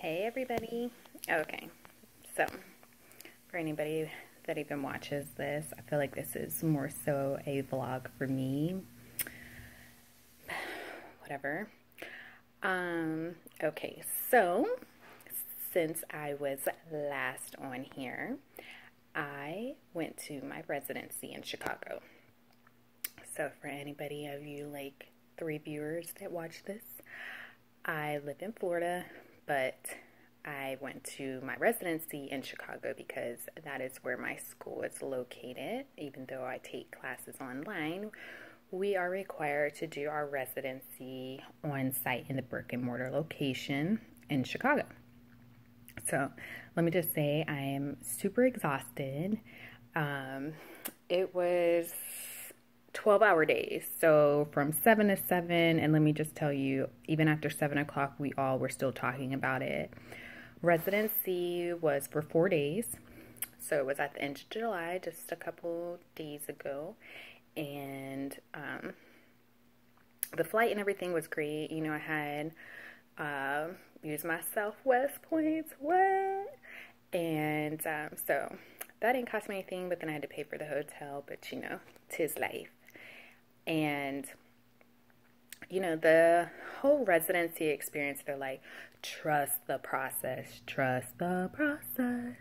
Hey everybody. Okay, so for anybody that even watches this, I feel like this is more so a vlog for me. Whatever. Okay, so since I was last on here, I went to my residency in Chicago. So for anybody of you like 3 viewers that watch this, I live in Florida, but I went to my residency in Chicago because that is where my school is located. Even though I take classes online, we are required to do our residency on site in the brick and mortar location in Chicago. So let me just say I am super exhausted. It was 12-hour days, so from 7 to 7, and let me just tell you, even after 7 o'clock, we all were still talking about it. Residency was for 4 days, so it was at the end of July, just a couple days ago, and the flight and everything was great. You know, I had used my Southwest points, and so that didn't cost me anything, but then I had to pay for the hotel, but you know, 'tis life. And you know, the whole residency experience, they're like, trust the process, trust the process.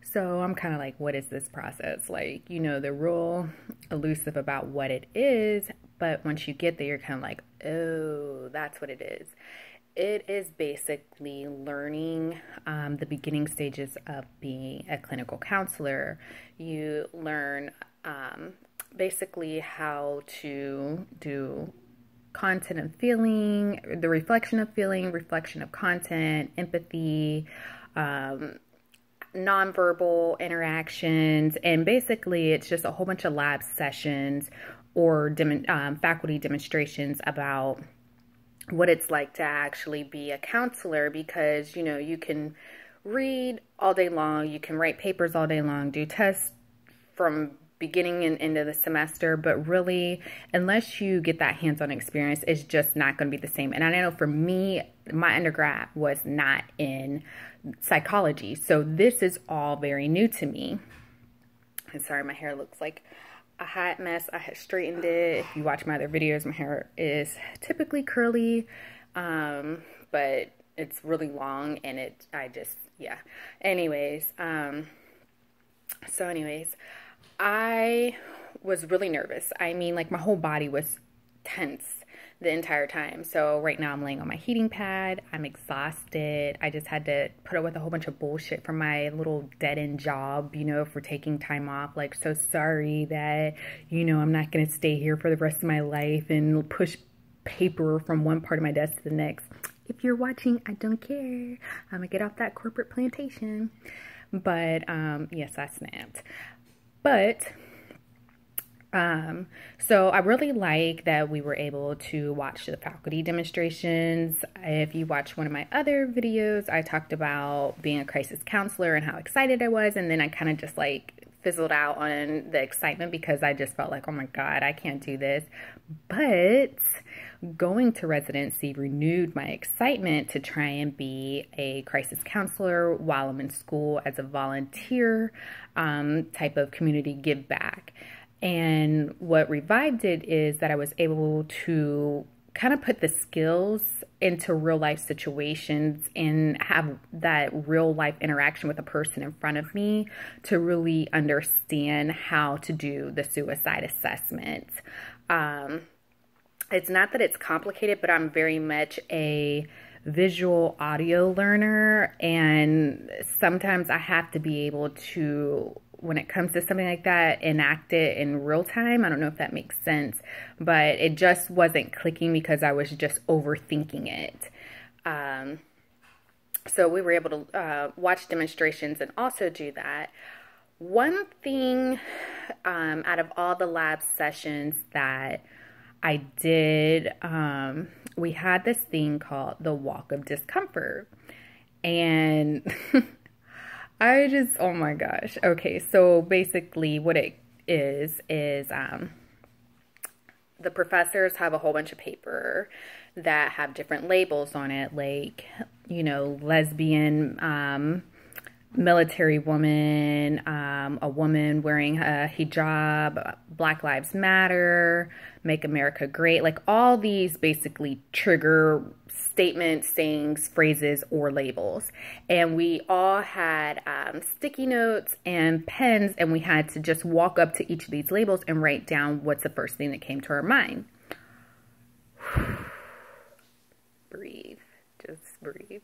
So I'm kind of like, what is this process? Like, you know, they're real elusive about what it is, but once you get there, you're kind of like, oh, that's what it is. It is basically learning the beginning stages of being a clinical counselor. You learn basically how to do content and feeling, the reflection of feeling, reflection of content, empathy, nonverbal interactions, and basically it's just a whole bunch of lab sessions or faculty demonstrations about what it's like to actually be a counselor, because you know, you can read all day long, you can write papers all day long, do tests from beginning and end of the semester, but really, unless you get that hands-on experience, it's just not going to be the same. And I know for me, my undergrad was not in psychology, so this is all very new to me. And sorry, my hair looks like a hot mess. I had straightened it. If you watch my other videos, my hair is typically curly, but it's really long, and yeah. Anyways, I was really nervous. I mean, like, my whole body was tense the entire time. So right now I'm laying on my heating pad. I'm exhausted. I just had to put up with a whole bunch of bullshit from my little dead-end job, you know, for taking time off. Like, so sorry that, you know, I'm not going to stay here for the rest of my life and push paper from one part of my desk to the next. If you're watching, I don't care. I'm going to get off that corporate plantation. But, yes, I snapped. But, so I really like that we were able to watch the faculty demonstrations. If you watch one of my other videos, I talked about being a crisis counselor and how excited I was. And then I kind of just like fizzled out on the excitement because I just felt like, oh my God, I can't do this. But going to residency renewed my excitement to try and be a crisis counselor while I'm in school as a volunteer type of community give back. And what revived it is that I was able to kind of put the skills into real life situations and have that real life interaction with a person in front of me to really understand how to do the suicide assessment. It's not that it's complicated, but I'm very much a visual audio learner, and sometimes I have to be able to, when it comes to something like that, enact it in real time. I don't know if that makes sense, but it just wasn't clicking because I was just overthinking it. So we were able to watch demonstrations and also do that. One thing out of all the lab sessions that I did, we had this thing called the walk of discomfort. And I just, oh my gosh. Okay, so basically what it is the professors have a whole bunch of paper that have different labels on it, like, you know, lesbian, military woman, a woman wearing a hijab, Black Lives Matter, Make America Great, like all these basically trigger statements, sayings, phrases, or labels. And we all had sticky notes and pens, and we had to just walk up to each of these labels and write down what's the first thing that came to our mind. Breathe. Just breathe.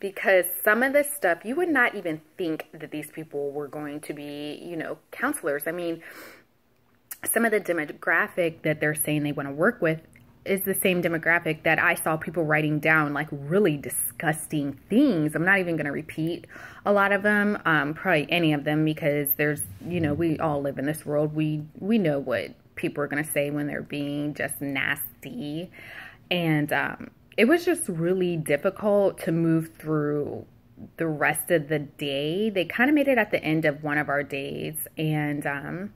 Because some of this stuff, you would not even think that these people were going to be, you know, counselors. I mean, some of the demographic that they're saying they want to work with is the same demographic that I saw people writing down, like really disgusting things. I'm not even going to repeat a lot of them, probably any of them, because there's, you know, we all live in this world. We know what people are going to say when they're being just nasty. And it was just really difficult to move through the rest of the day. They kind of made it at the end of one of our days, and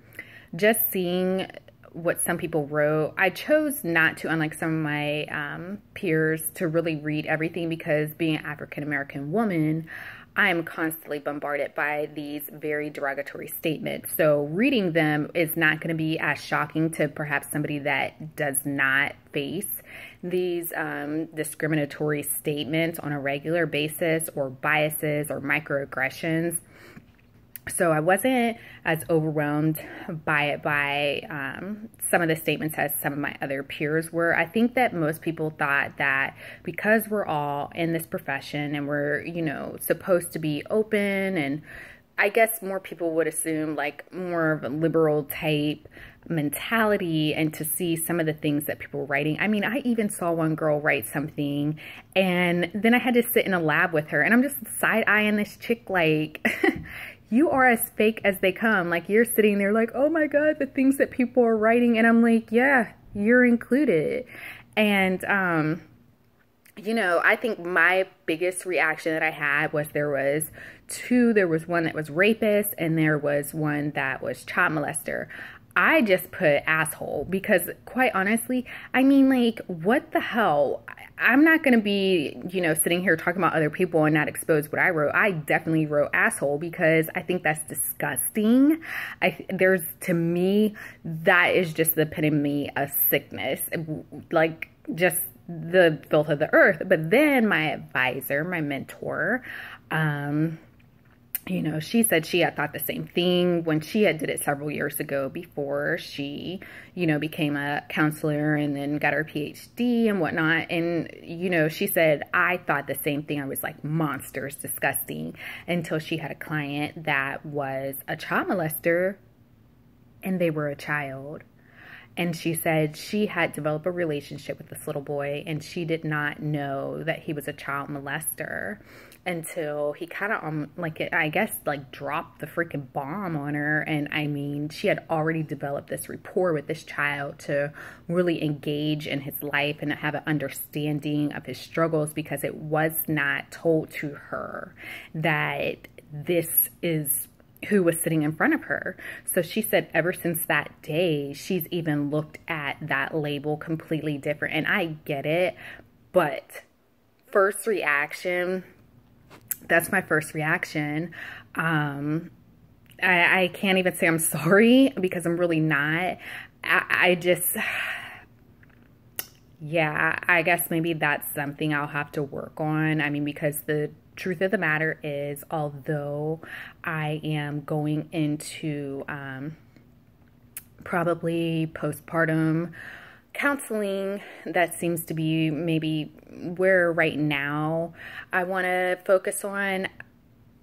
just seeing what some people wrote. I chose not to, unlike some of my peers, to really read everything, because being an African-American woman, I am constantly bombarded by these very derogatory statements. So reading them is not going to be as shocking to perhaps somebody that does not face these discriminatory statements on a regular basis, or biases or microaggressions. So I wasn't as overwhelmed by it, by some of the statements as some of my other peers were. I think that most people thought that because we're all in this profession and we're, you know, supposed to be open, and I guess more people would assume like more of a liberal type mentality, and to see some of the things that people were writing. I mean, I even saw one girl write something, and then I had to sit in a lab with her, and I'm just side-eyeing this chick like, you are as fake as they come. Like, you're sitting there like, oh my God, the things that people are writing. And I'm like, yeah, you're included. And, you know, I think my biggest reaction that I had was there was one that was rapist, and there was one that was child molester. I just put asshole, because quite honestly, I mean, like, what the hell? I'm not going to be, you know, sitting here talking about other people and not expose what I wrote. I definitely wrote asshole, because I think that's disgusting. To me, that is just the epitome of sickness, like just the filth of the earth. But then my advisor, my mentor, you know, she said she had thought the same thing when she had did it several years ago, before she, you know, became a counselor and then got her PhD and whatnot. And, you know, she said, I thought the same thing. I was like, monsters, disgusting, until she had a client that was a child molester, and they were a child. And she said she had developed a relationship with this little boy, and she did not know that he was a child molester until he kind of, like, I guess, like, dropped the freaking bomb on her. And I mean, she had already developed this rapport with this child to really engage in his life and have an understanding of his struggles, because it was not told to her that this is who was sitting in front of her. So she said ever since that day, she's even looked at that label completely different. And I get it, but first reaction, that's my first reaction. I can't even say I'm sorry, because I'm really not. I just, yeah, I guess maybe that's something I'll have to work on. I mean, because the truth of the matter is, although I am going into probably postpartum counseling, that seems to be maybe where right now I want to focus on.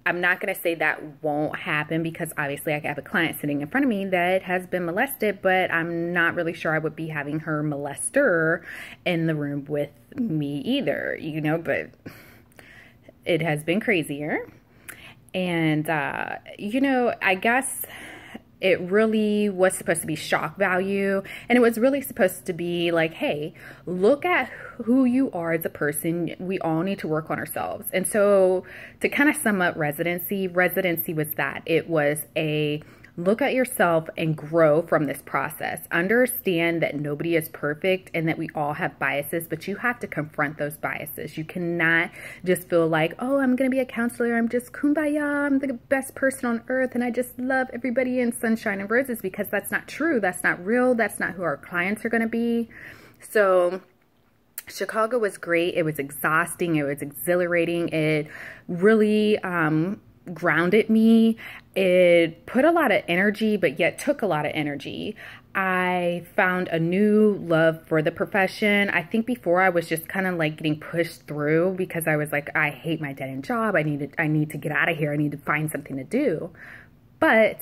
I'm not going to say that won't happen, because obviously I have a client sitting in front of me that has been molested, but I'm not really sure I would be having her molester in the room with me either, you know, but it has been crazier. And, you know, I guess it really was supposed to be shock value. And it was really supposed to be like, hey, look at who you are as a person. We all need to work on ourselves. And so to kind of sum up residency was that it was a look at yourself and grow from this process. Understand that nobody is perfect and that we all have biases, but you have to confront those biases. You cannot just feel like, oh, I'm going to be a counselor. I'm just kumbaya. I'm the best person on earth and I just love everybody in sunshine and roses, because that's not true. That's not real. That's not who our clients are going to be. So Chicago was great. It was exhausting. It was exhilarating. It really grounded me. It put a lot of energy, but yet took a lot of energy. I found a new love for the profession. I think before I was just kind of like getting pushed through because I was like, I hate my dead end job. I need to get out of here. I need to find something to do. But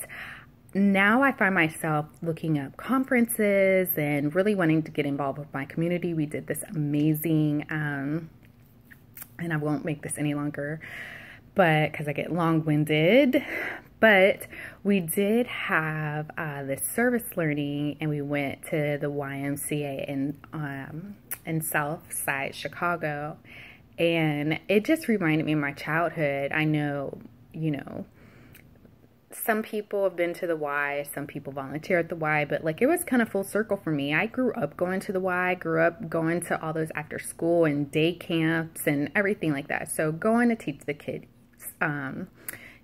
now I find myself looking up conferences and really wanting to get involved with my community. We did this amazing, and I won't make this any longer, but because I get long-winded, but we did have this service learning, and we went to the YMCA in South Side Chicago, and it just reminded me of my childhood. I know, you know, some people have been to the Y, some people volunteer at the Y, but like it was kind of full circle for me. I grew up going to the Y, grew up going to all those after school and day camps and everything like that. So going to teach the kids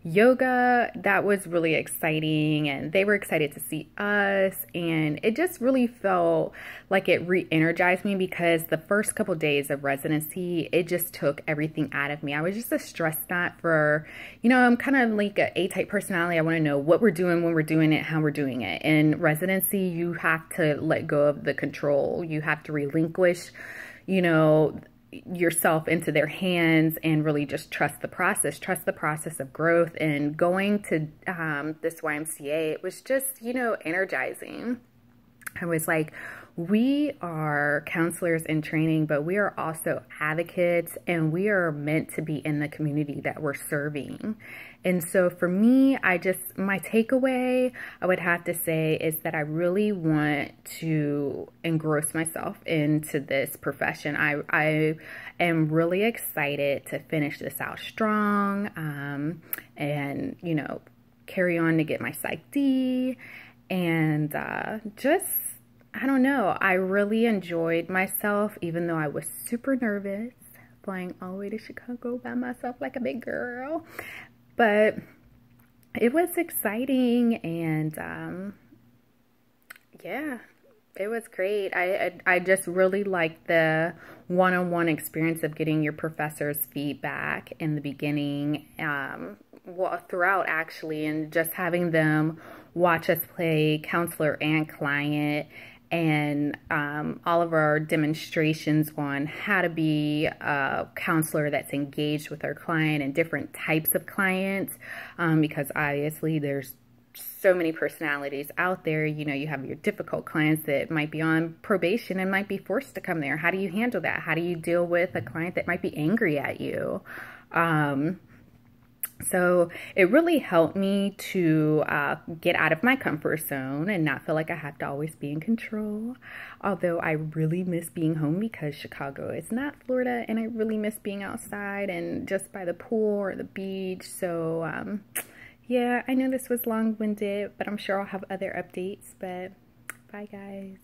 yoga, that was really exciting, and they were excited to see us, and it just really felt like it re-energized me, because the first couple days of residency, it just took everything out of me. I was just a stress nut for, you know, I'm kind of like a A-type personality. I want to know what we're doing, when we're doing it, how we're doing it. In residency, you have to let go of the control. You have to relinquish, you know, yourself into their hands and really just trust the process of growth. And going to this YMCA, it was just, you know, energizing. I was like, we are counselors in training, but we are also advocates, and we are meant to be in the community that we're serving. And so for me, my takeaway, I would have to say, is that I really want to engross myself into this profession. I am really excited to finish this out strong, and, you know, carry on to get my Psych D, and just, I don't know, I really enjoyed myself, even though I was super nervous flying all the way to Chicago by myself like a big girl. But it was exciting, and yeah, it was great. I just really liked the one-on-one experience of getting your professor's feedback in the beginning, well, throughout actually, and just having them watch us play counselor and client, and all of our demonstrations on how to be a counselor that's engaged with our client and different types of clients, because obviously there's so many personalities out there. You know, you have your difficult clients that might be on probation and might be forced to come there. How do you handle that? How do you deal with a client that might be angry at you? So it really helped me to get out of my comfort zone and not feel like I have to always be in control. Although I really miss being home, because Chicago is not Florida, and I really miss being outside and just by the pool or the beach. So yeah, I know this was long-winded, but I'm sure I'll have other updates. But bye, guys.